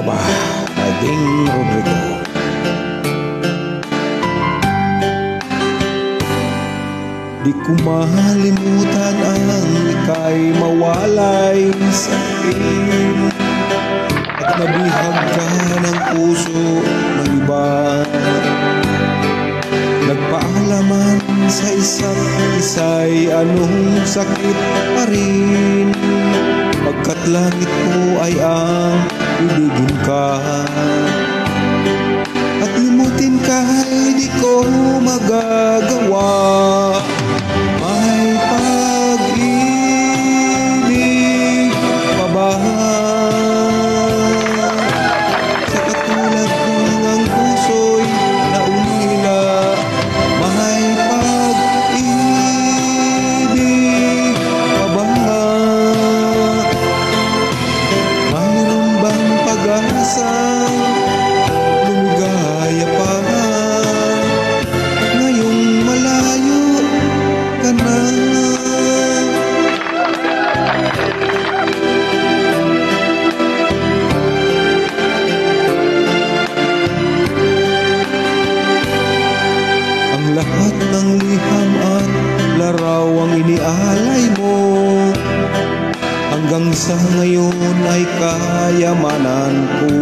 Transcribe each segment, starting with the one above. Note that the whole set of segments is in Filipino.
ba, Ding Rodrigo? Di ko mahalimutan ang ika'y mawalay sa akin at nabihag ka ng puso ng iba. Nagpaalaman sa isa't isa'y anong sakit pa rin, pagkat langit ko ay ang ibigin ka. At limutin ka ay di ko magagawa. May pag-ibig pa ba sa katulad kong ang puso'y naulila? May pag-ibig pa ba? Mayroon bang pag-asang lumigaya pa ngayong malayo ka na? Ang lahat ng liham at larawang inialay mo hanggang sa ngayon ay kayamanan ko.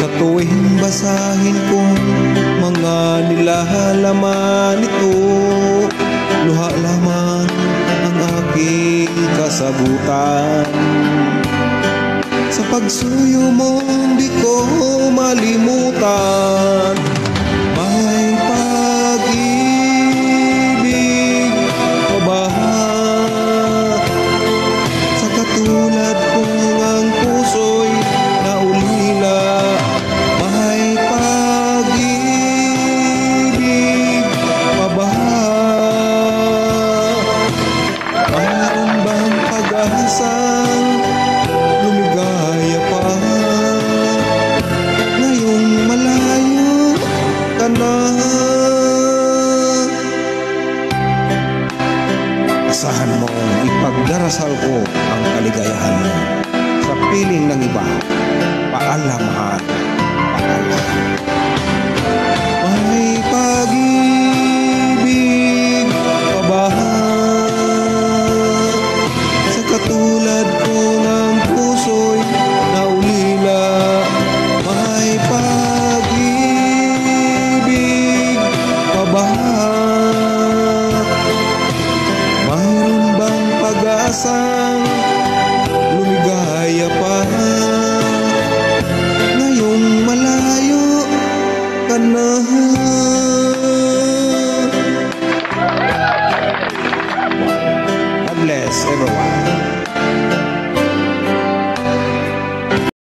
Sa tuwing basahin ko mga nilalaman nito, luha lamang ang aking kasabutan. Sa pagsuyo mo di ko malimutan. May pag-ibig pa ba sa katulad kong ang puso'y naulila? May pag-ibig pa ba? Mayroon bang pag-asang lumigaya pa ngayong malayo ka na? Asahan mo ipagdarasal ko ang kaligayahan mo sa piling ng iba. Paalam, mahal. Paalam. May pag-ibig pa ba sa katulad ko ng puso'y naulila? May pag-ibig pa ba? Mayroon bang pag-asang lumigaya pa ngayong malayo ka na? God bless everyone.